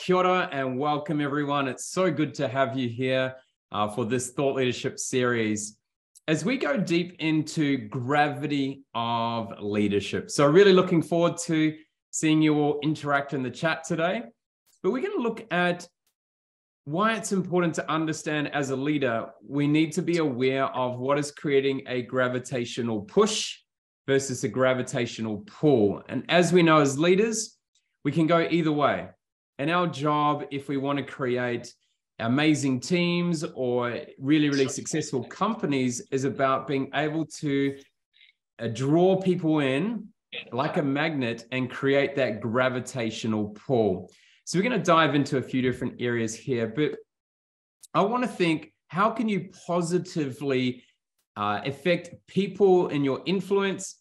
Kia ora and welcome everyone. It's so good to have you here for this thought leadership series as we go deep into gravity of leadership. So really looking forward to seeing you all interact in the chat today. But we're going to look at why it's important to understand as a leader, we need to be aware of what is creating a gravitational push versus a gravitational pull. And as we know as leaders, we can go either way. And our job, if we want to create amazing teams or really successful companies, is about being able to draw people in like a magnet and create that gravitational pull. So we're going to dive into a few different areas here, but I want to think, how can you positively affect people in your influence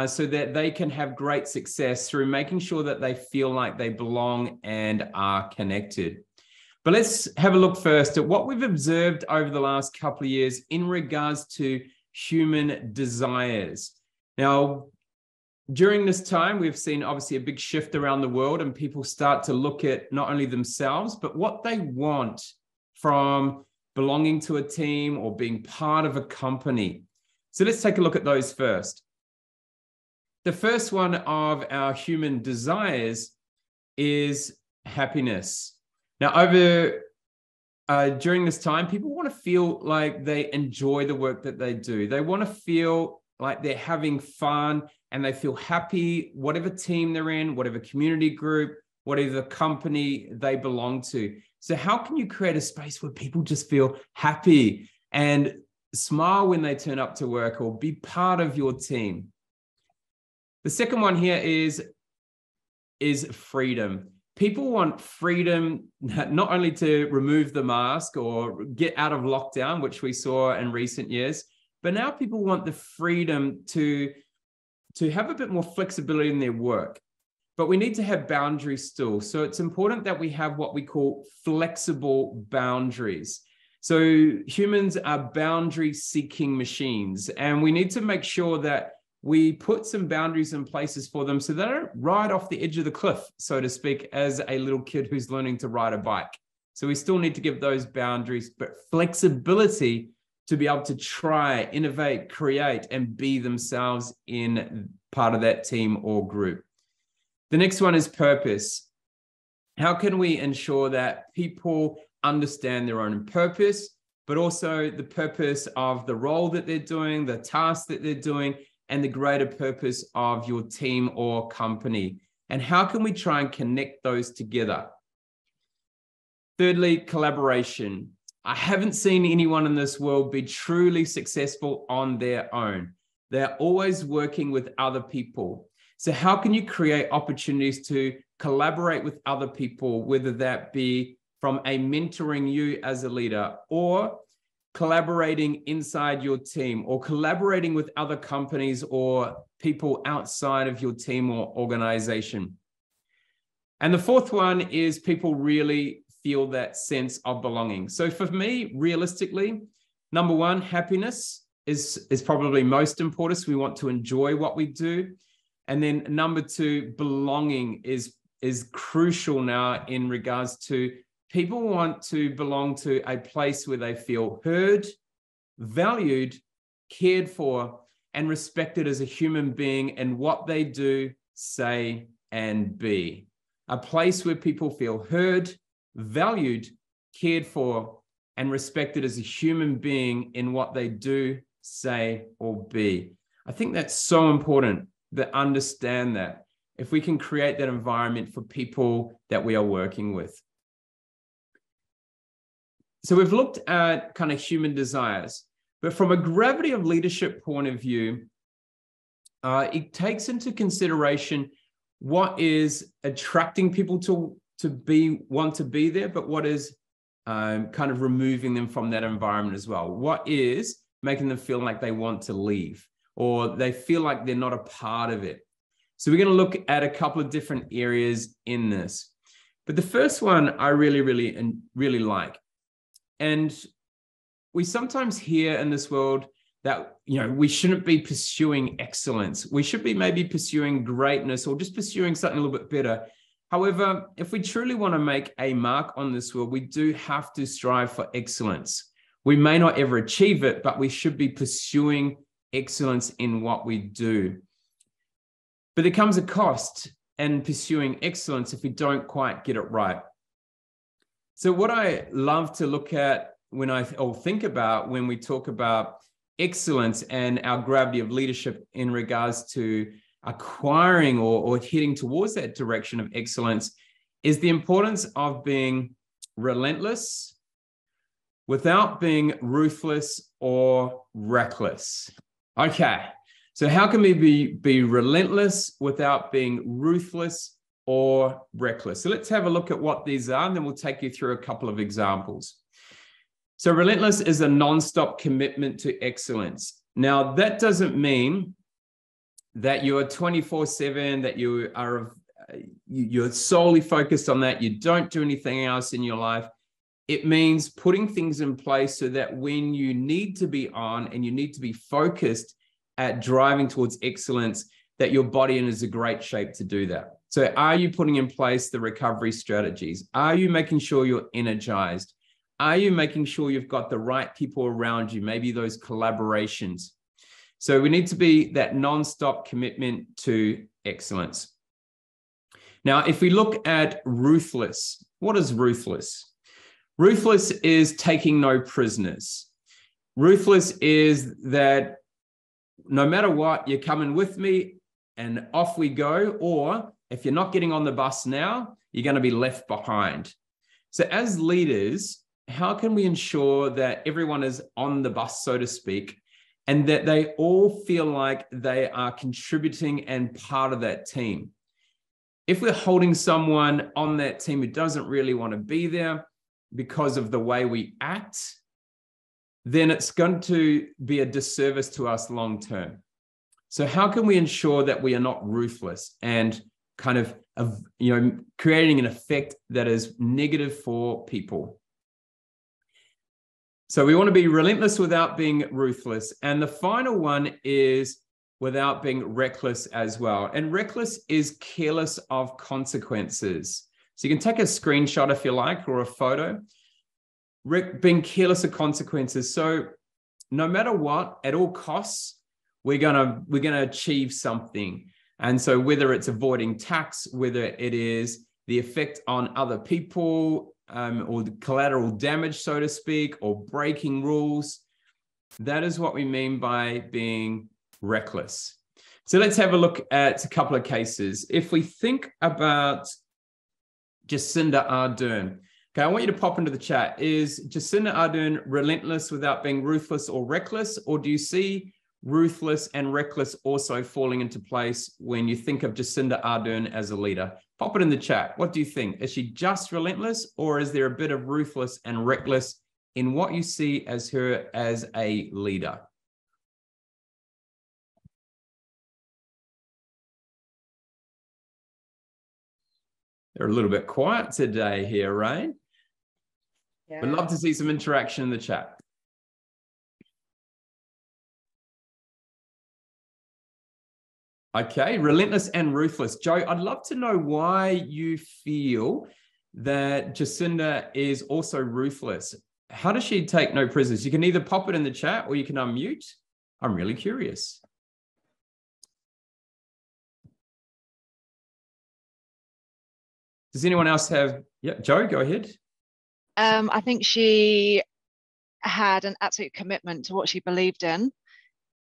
so that they can have great success through making sure that they feel like they belong and are connected? But let's have a look first at what we've observed over the last couple of years in regards to human desires. Now, during this time, we've seen obviously a big shift around the world, and people start to look at not only themselves, but what they want from belonging to a team or being part of a company. So let's take a look at those first. The first one of our human desires is happiness. Now, during this time, people want to feel like they enjoy the work that they do. They want to feel like they're having fun and they feel happy, whatever team they're in, whatever community group, whatever company they belong to. So how can you create a space where people just feel happy and smile when they turn up to work or be part of your team? The second one here is freedom. People want freedom not only to remove the mask or get out of lockdown, which we saw in recent years, but now people want the freedom to have a bit more flexibility in their work. But we need to have boundaries still. So it's important that we have what we call flexible boundaries. So humans are boundary-seeking machines, and we need to make sure that we put some boundaries in places for them so they don't ride off the edge of the cliff, so to speak, as a little kid who's learning to ride a bike. So we still need to give those boundaries, but flexibility to be able to try, innovate, create, and be themselves in part of that team or group. The next one is purpose. How can we ensure that people understand their own purpose, but also the purpose of the role that they're doing, the task that they're doing, and the greater purpose of your team or company? And how can we try and connect those together? Thirdly, collaboration. I haven't seen anyone in this world be truly successful on their own. They're always working with other people. So how can you create opportunities to collaborate with other people, whether that be from a mentoring you as a leader, or collaborating inside your team, or collaborating with other companies or people outside of your team or organization? And the fourth one is people really feel that sense of belonging. So for me, realistically, number one, happiness is probably most important. We want to enjoy what we do. And then number two, belonging is crucial now in regards to people want to belong to a place where they feel heard, valued, cared for, and respected as a human being in what they do, say, and be. A place where people feel heard, valued, cared for, and respected as a human being in what they do, say, or be. I think that's so important to understand that if we can create that environment for people that we are working with. So we've looked at kind of human desires, but from a gravity of leadership point of view, it takes into consideration what is attracting people to want to be there, but what is kind of removing them from that environment as well. What is making them feel like they want to leave or they feel like they're not a part of it. So we're going to look at a couple of different areas in this. But the first one I really like. And we sometimes hear in this world that, we shouldn't be pursuing excellence. We should be maybe pursuing greatness or just pursuing something a little bit better. However, if we truly want to make a mark on this world, we do have to strive for excellence. We may not ever achieve it, but we should be pursuing excellence in what we do. But there comes a cost in pursuing excellence if we don't quite get it right. So what I love to look at think about when we talk about excellence and our gravity of leadership in regards to acquiring or heading towards that direction of excellence is the importance of being relentless without being ruthless or reckless. Okay, so how can we be relentless without being ruthless or reckless? So let's have a look at what these are, and then we'll take you through a couple of examples. So relentless is a non-stop commitment to excellence. Now, that doesn't mean that you are 24/7, that you're solely focused on that. You don't do anything else in your life. It means putting things in place so that when you need to be on and you need to be focused at driving towards excellence, that your body is in great shape to do that. So are you putting in place the recovery strategies? Are you making sure you're energized? Are you making sure you've got the right people around you? Maybe those collaborations. So we need to be that non-stop commitment to excellence. Now, if we look at ruthless, what is ruthless? Ruthless is taking no prisoners. Ruthless is that no matter what, you're coming with me and off we go. Or if you're not getting on the bus now, you're going to be left behind. So as leaders, how can we ensure that everyone is on the bus, so to speak, and that they all feel like they are contributing and part of that team? If we're holding someone on that team who doesn't really want to be there because of the way we act, then it's going to be a disservice to us long term. So how can we ensure that we are not ruthless and kind of creating an effect that is negative for people? So we want to be relentless without being ruthless. And the final one is without being reckless as well. And reckless is careless of consequences. So you can take a screenshot if you like, or a photo. Being careless of consequences. So no matter what, at all costs, we're gonna achieve something. And so whether it's avoiding tax, whether it is the effect on other people, or the collateral damage, so to speak, or breaking rules, that is what we mean by being reckless. So let's have a look at a couple of cases. If we think about Jacinda Ardern, okay, I want you to pop into the chat. Is Jacinda Ardern relentless without being ruthless or reckless? Or do you see ruthless and reckless also falling into place when you think of Jacinda Ardern as a leader? Pop it in the chat. What do you think? Is she just relentless, or is there a bit of ruthless and reckless in what you see as her as a leader? They're a little bit quiet today here, right? Yeah. We'd love to see some interaction in the chat. Okay, relentless and ruthless. Joe, I'd love to know why you feel that Jacinda is also ruthless. How does she take no prisoners? You can either pop it in the chat or you can unmute. I'm really curious. Does anyone else have? Yeah, Joe, go ahead. I think she had an absolute commitment to what she believed in,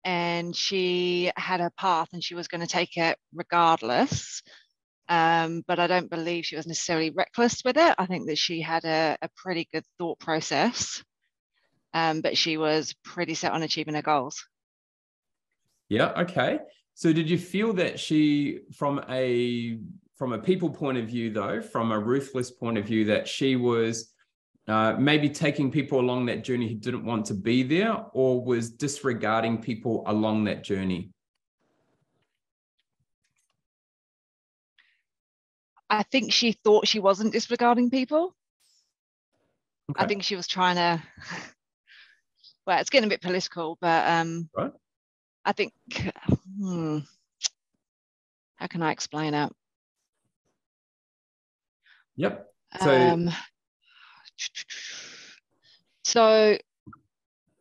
and she had her path and she was going to take it regardless. But I don't believe she was necessarily reckless with it. I think that she had a pretty good thought process, but she was pretty set on achieving her goals. Yeah, okay. So did you feel that she, from a people point of view though, from a ruthless point of view, that she was maybe taking people along that journey who didn't want to be there, or was disregarding people along that journey? I think she thought she wasn't disregarding people. Okay. I think she was trying to, well, it's getting a bit political, but right. I think, how can I explain it? Yep. Um, so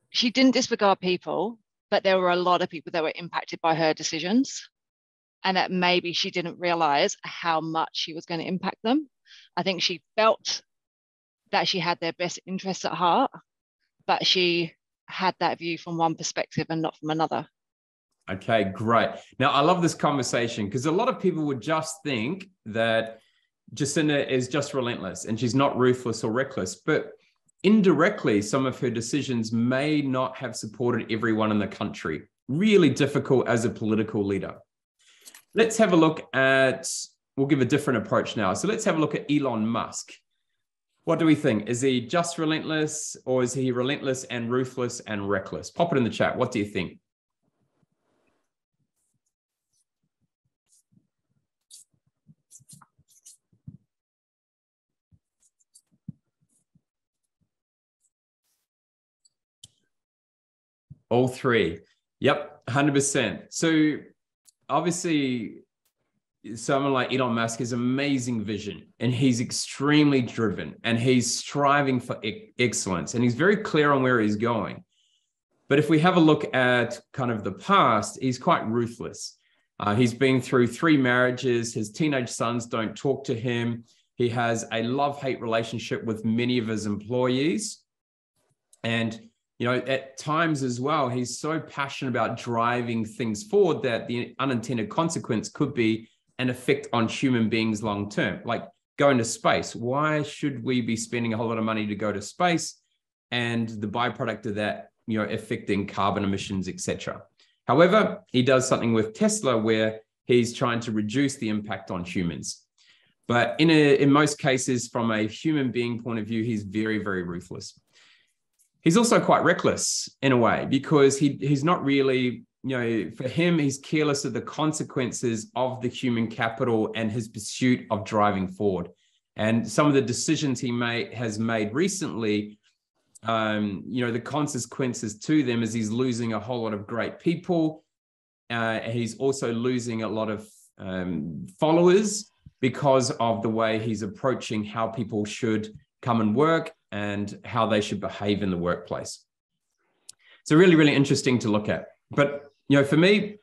she didn't disregard people, but there were a lot of people that were impacted by her decisions, and that maybe she didn't realize how much she was going to impact them. I think she felt that she had their best interests at heart, but she had that view from one perspective and not from another. Okay, great. Now, I love this conversation because a lot of people would just think that Jacinda is just relentless and she's not ruthless or reckless, but indirectly, some of her decisions may not have supported everyone in the country. Really difficult as a political leader. Let's have a look at, we'll give a different approach now. So let's have a look at Elon Musk. What do we think? Is he just relentless, or is he relentless and ruthless and reckless? Pop it in the chat. What do you think? All three. Yep, 100%. So obviously, someone like Elon Musk has amazing vision, and he's extremely driven, and he's striving for excellence, and he's very clear on where he's going. But if we have a look at kind of the past, he's quite ruthless. He's been through 3 marriages. His teenage sons don't talk to him. He has a love-hate relationship with many of his employees. And at times as well, he's so passionate about driving things forward that the unintended consequence could be an effect on human beings long term, like going to space. Why should we be spending a whole lot of money to go to space, and the byproduct of that, affecting carbon emissions, etc. However, he does something with Tesla where he's trying to reduce the impact on humans. But in most cases, from a human being point of view, he's very, very ruthless. He's also quite reckless in a way, because he's not really, for him, he's careless of the consequences of the human capital and his pursuit of driving forward. And some of the decisions he has made recently, the consequences to them is he's losing a whole lot of great people. He's also losing a lot of followers because of the way he's approaching how people should come and work and how they should behave in the workplace. So really, really interesting to look at. But, for me,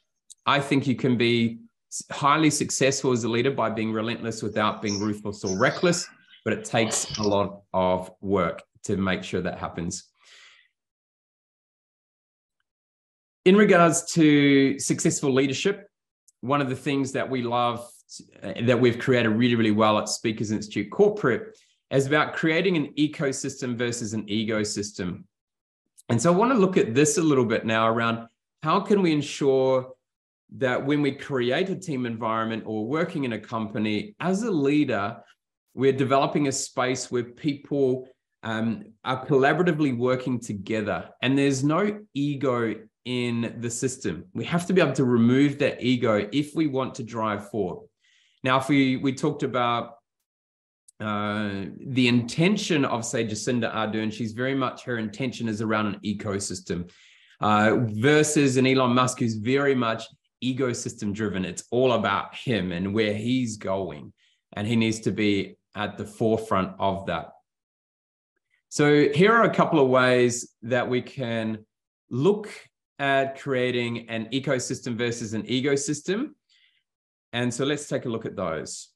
I think you can be highly successful as a leader by being relentless without being ruthless or reckless, but it takes a lot of work to make sure that happens. In regards to successful leadership, one of the things that we love, that we've created really, really well at Speakers Institute Corporate, is about creating an ecosystem versus an ego system. And so I want to look at this a little bit now around how can we ensure that when we create a team environment or working in a company, as a leader, we're developing a space where people are collaboratively working together, and there's no ego in the system. We have to be able to remove that ego if we want to drive forward. Now, if we talked about the intention of, say, Jacinda Ardern, she's very much, her intention is around an ecosystem, versus an Elon Musk who's very much ecosystem driven. It's all about him and where he's going, and he needs to be at the forefront of that. So here are a couple of ways that we can look at creating an ecosystem versus an ego system. And so let's take a look at those.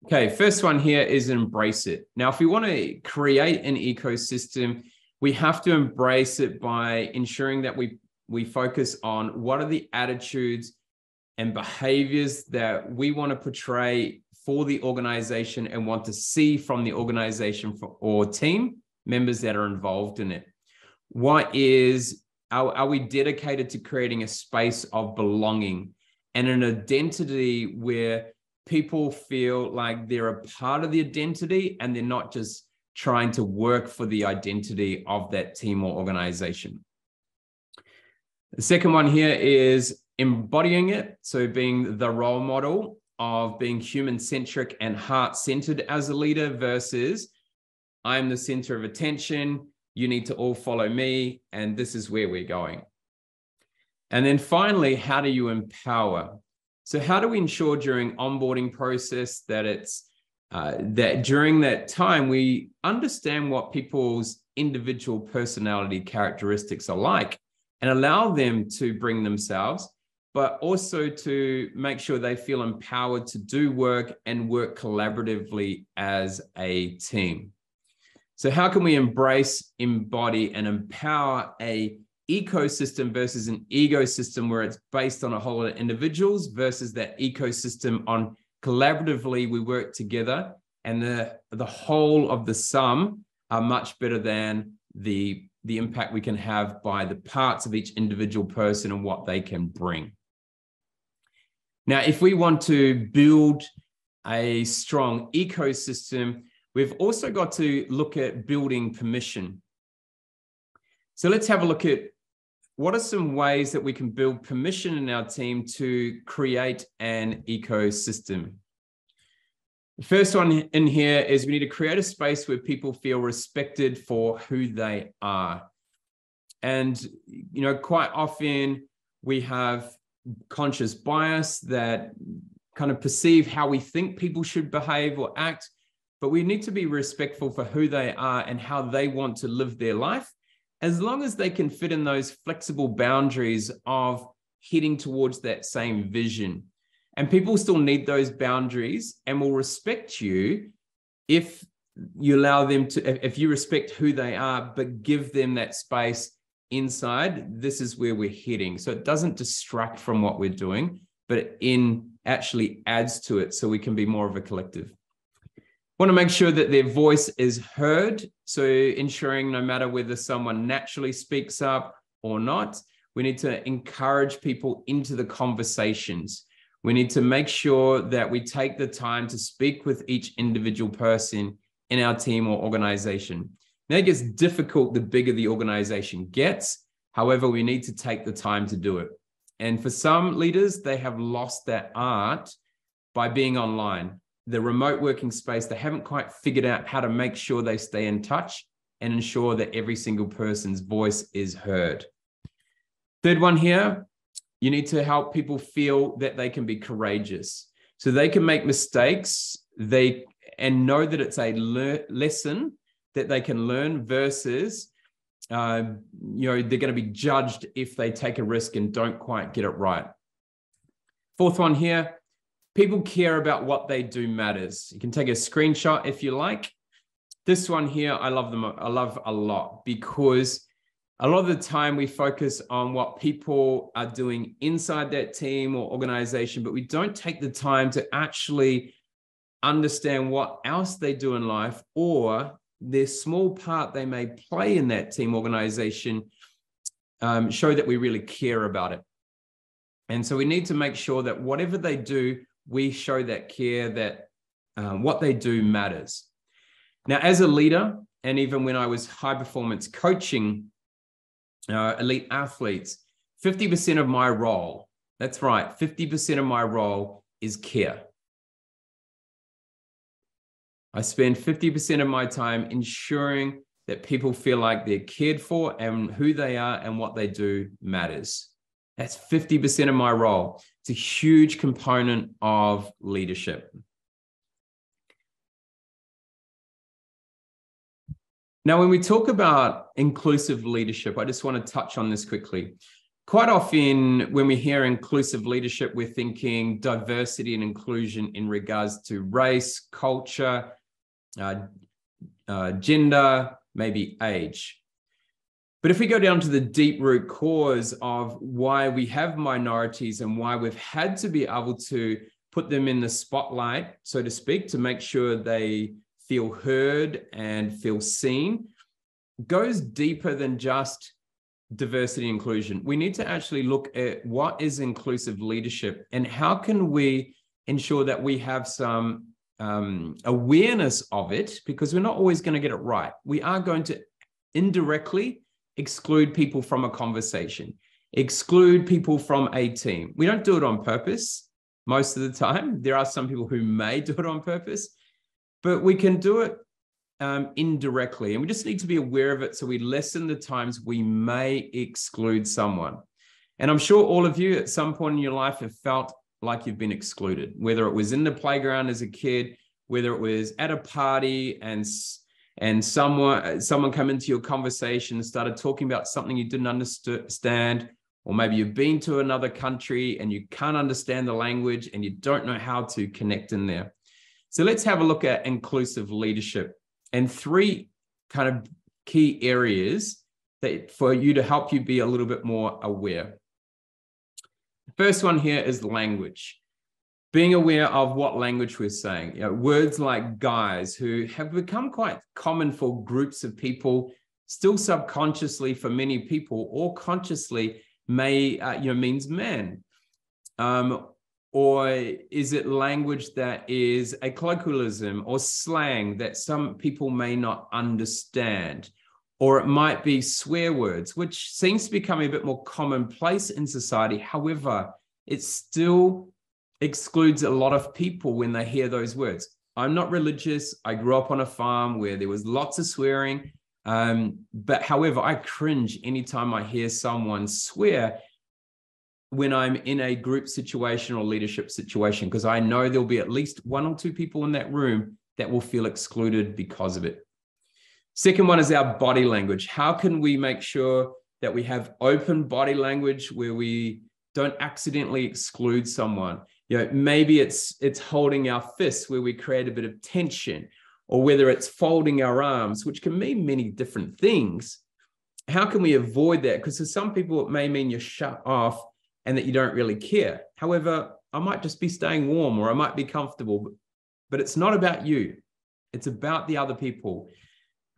Okay, first one here is embrace it. Now, if we want to create an ecosystem, we have to embrace it by ensuring that we focus on what are the attitudes and behaviors that we want to portray for the organization and want to see from the organization or team members that are involved in it. Are we dedicated to creating a space of belonging and an identity where people feel like they're a part of the identity and they're not just trying to work for the identity of that team or organization? The second one here is embodying it. So being the role model of being human-centric and heart-centered as a leader versus I'm the center of attention, you need to all follow me, and this is where we're going. And then finally, how do you empower? So how do we ensure during onboarding process that it's that during that time, we understand what people's individual personality characteristics are like and allow them to bring themselves, but also to make sure they feel empowered to do work and work collaboratively as a team. So how can we embrace, embody, and empower a ecosystem versus an ecosystem where it's based on a whole lot of individuals versus that ecosystem on collaboratively we work together, and the whole of the sum are much better than the impact we can have by the parts of each individual person and what they can bring. Now, if we want to build a strong ecosystem, we've also got to look at building permission. So let's have a look at what are some ways that we can build permission in our team to create an ecosystem. The first one in here is we need to create a space where people feel respected for who they are. And, you know, quite often we have conscious bias that kind of perceive how we think people should behave or act, but we need to be respectful for who they are and how they want to live their life, as long as they can fit in those flexible boundaries of heading towards that same vision. And people still need those boundaries and will respect you if you allow them to, if you respect who they are, but give them that space inside. This is where we're heading. So it doesn't distract from what we're doing, but it actually adds to it so we can be more of a collective. Want to make sure that their voice is heard. So ensuring no matter whether someone naturally speaks up or not, we need to encourage people into the conversations. We need to make sure that we take the time to speak with each individual person in our team or organization. Now, it gets difficult the bigger the organization gets. However, we need to take the time to do it. And for some leaders, they have lost that art by being online. The remote working space, they haven't quite figured out how to make sure they stay in touch and ensure that every single person's voice is heard. Third one here, you need to help people feel that they can be courageous. So they can make mistakes, and know that it's a lesson that they can learn versus, they're going to be judged if they take a risk and don't quite get it right. Fourth one here, people care about what they do matters. You can take a screenshot if you like. This one here, I love a lot because a lot of the time we focus on what people are doing inside that team or organization, but we don't take the time to actually understand what else they do in life or their small part they may play in that team organization, show that we really care about it. And so we need to make sure that whatever they do, we show that care, that what they do matters. Now, as a leader, and even when I was high performance coaching elite athletes, 50% of my role, that's right, 50% of my role is care. I spend 50% of my time ensuring that people feel like they're cared for and who they are and what they do matters. That's 50% of my role. It's a huge component of leadership. Now, when we talk about inclusive leadership, I just want to touch on this quickly. Quite often, when we hear inclusive leadership, we're thinking diversity and inclusion in regards to race, culture, gender, maybe age. But if we go down to the deep root cause of why we have minorities and why we've had to be able to put them in the spotlight, so to speak, to make sure they feel heard and feel seen, goes deeper than just diversity and inclusion. We need to actually look at what is inclusive leadership and how can we ensure that we have some awareness of it, because we're not always going to get it right. We are going to indirectly exclude people from a conversation, exclude people from a team. We don't do it on purpose most of the time. There are some people who may do it on purpose, but we can do it indirectly. And we just need to be aware of it so we lessen the times we may exclude someone. And I'm sure all of you at some point in your life have felt like you've been excluded, whether it was in the playground as a kid, whether it was at a party and someone come into your conversation and started talking about something you didn't understand, or maybe you've been to another country and you can't understand the language and you don't know how to connect in there. So let's have a look at inclusive leadership and 3 kind of key areas that for you to help you be a little bit more aware. The first one here is language. Being aware of what language we're saying. Words like guys, who have become quite common for groups of people, still subconsciously for many people, or consciously means man. Or is it language that is a colloquialism or slang that some people may not understand? Or it might be swear words, which seems to be becoming a bit more commonplace in society. However, it still excludes a lot of people when they hear those words. I'm not religious. I grew up on a farm where there was lots of swearing. But however, I cringe anytime I hear someone swear when I'm in a group situation or leadership situation, because I know there'll be at least 1 or 2 people in that room that will feel excluded because of it. Second one is our body language. How can we make sure that we have open body language where we don't accidentally exclude someone? Maybe it's holding our fists where we create a bit of tension, or whether it's folding our arms, which can mean many different things. How can we avoid that? Because for some people, it may mean you're shut off and that you don't really care. However, I might just be staying warm, or I might be comfortable, but it's not about you. It's about the other people.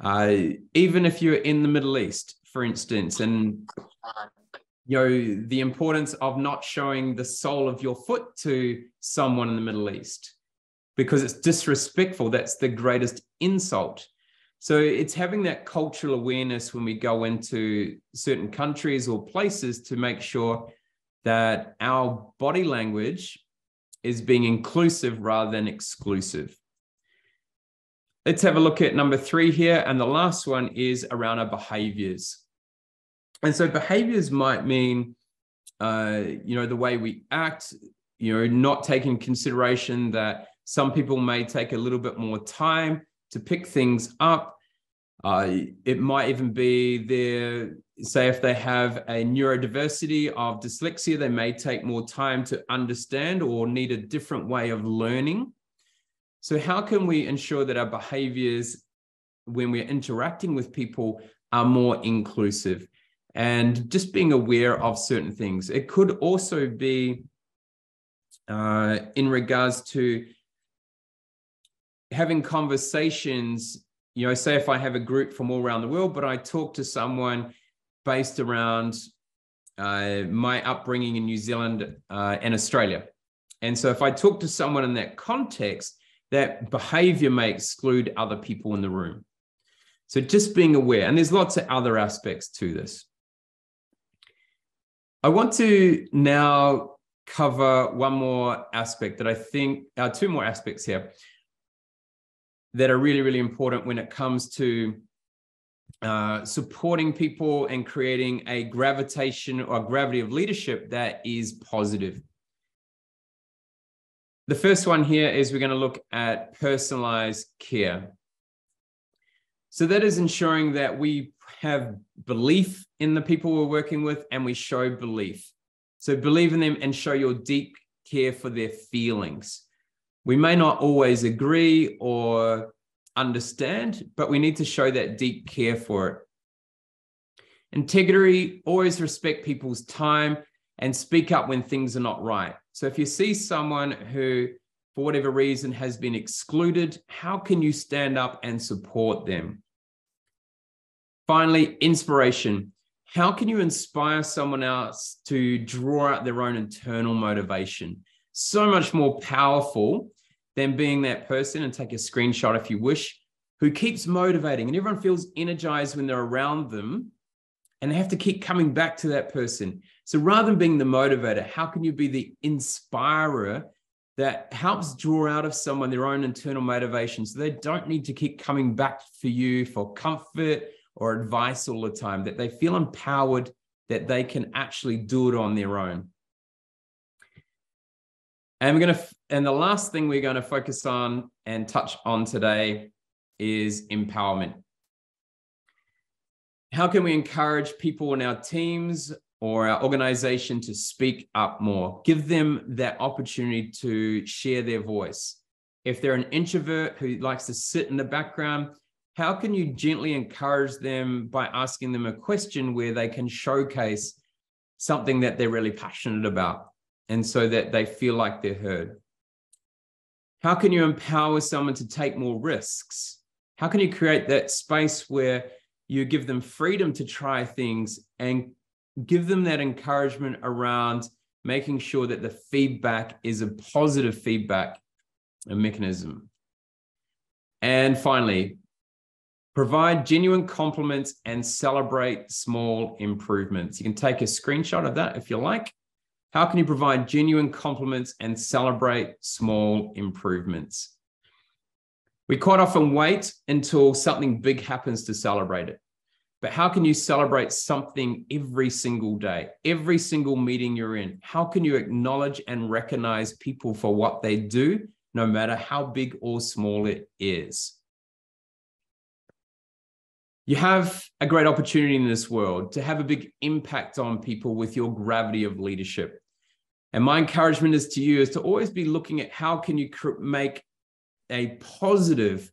Even if you're in the Middle East, for instance, and the importance of not showing the sole of your foot to someone in the Middle East, because it's disrespectful. That's the greatest insult. So it's having that cultural awareness when we go into certain countries or places to make sure that our body language is being inclusive rather than exclusive. Let's have a look at number 3 here. And the last one is around our behaviors. And so behaviors might mean, the way we act, not taking consideration that some people may take a little bit more time to pick things up. It might even be say if they have a neurodiversity of dyslexia, they may take more time to understand or need a different way of learning. So how can we ensure that our behaviors, when we're interacting with people, are more inclusive? And just being aware of certain things. It could also be in regards to having conversations, say if I have a group from all around the world, but I talk to someone based around my upbringing in New Zealand and Australia. And so if I talk to someone in that context, that behavior may exclude other people in the room. So just being aware, and there's lots of other aspects to this. I want to now cover one more aspect that I think, 2 more aspects here that are really, really important when it comes to supporting people and creating a gravitation or gravity of leadership that is positive. The first one here is we're going to look at personalized care. So that is ensuring that we have belief in the people we're working with, and we show belief. So believe in them and show your deep care for their feelings. We may not always agree or understand, but we need to show that deep care for it. Integrity, always respect people's time and speak up when things are not right. So if you see someone who, for whatever reason, has been excluded, how can you stand up and support them? Finally, inspiration. How can you inspire someone else to draw out their own internal motivation? So much more powerful than being that person, and take a screenshot if you wish, who keeps motivating, and everyone feels energized when they're around them, and they have to keep coming back to that person. So rather than being the motivator, how can you be the inspirer that helps draw out of someone their own internal motivation, so they don't need to keep coming back for you for comfort or advice all the time, that they feel empowered, that they can actually do it on their own. And the last thing we're going to focus on and touch on today is empowerment. How can we encourage people in our teams or our organization to speak up more? Give them that opportunity to share their voice. If they're an introvert who likes to sit in the background, how can you gently encourage them by asking them a question where they can showcase something that they're really passionate about, and so that they feel like they're heard? How can you empower someone to take more risks? How can you create that space where you give them freedom to try things and give them that encouragement around making sure that the feedback is a positive feedback mechanism? And finally, provide genuine compliments and celebrate small improvements. You can take a screenshot of that if you like. How can you provide genuine compliments and celebrate small improvements? We quite often wait until something big happens to celebrate it. But how can you celebrate something every single day, every single meeting you're in? How can you acknowledge and recognize people for what they do, no matter how big or small it is? You have a great opportunity in this world to have a big impact on people with your gravity of leadership. And my encouragement is to you is to always be looking at how can you make a positive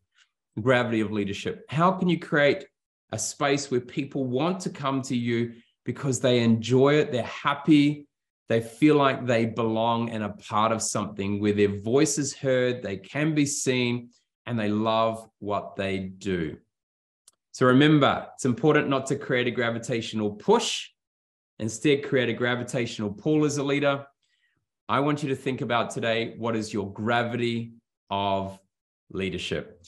gravity of leadership? How can you create a space where people want to come to you because they enjoy it, they're happy, they feel like they belong and are part of something, where their voice is heard, they can be seen, and they love what they do. So remember, it's important not to create a gravitational push. Instead, create a gravitational pull as a leader. I want you to think about today, what is your gravity of leadership?